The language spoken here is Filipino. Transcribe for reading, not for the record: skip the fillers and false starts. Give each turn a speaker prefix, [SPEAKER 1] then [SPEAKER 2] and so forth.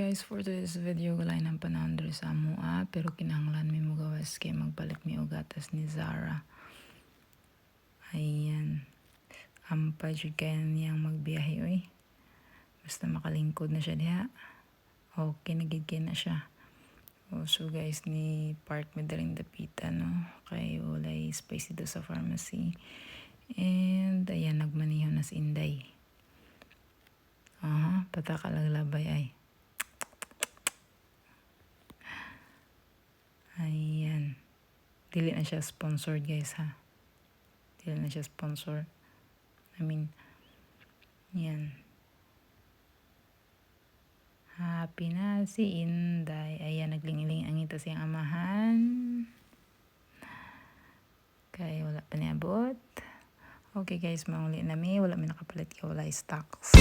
[SPEAKER 1] guys, for today's video, galay ng panahon diri sa amua, pero kinahanglan mi mo gawas kay magpalit mi og gatas ni Zara. Ayan. Ampay jud kay niyang magbiyahe oy. Basta makalingkod na siya diha. Okay, nagigid na siya. So guys, ni park mi daring dapita no. Kay walay space dito sa pharmacy. And ayan, nagmaniho na si Inday. Pataka laglabay ay. Ayan. Dili na siya sponsored guys ha. Dili na siya sponsor. Yan. Happy na si Inday. Ayan, naglingiling ang ito siyang amahan. Kaya wala pa niabot. Okay guys, mauli na mi. Wala mi nakapalit kaya wala stocks.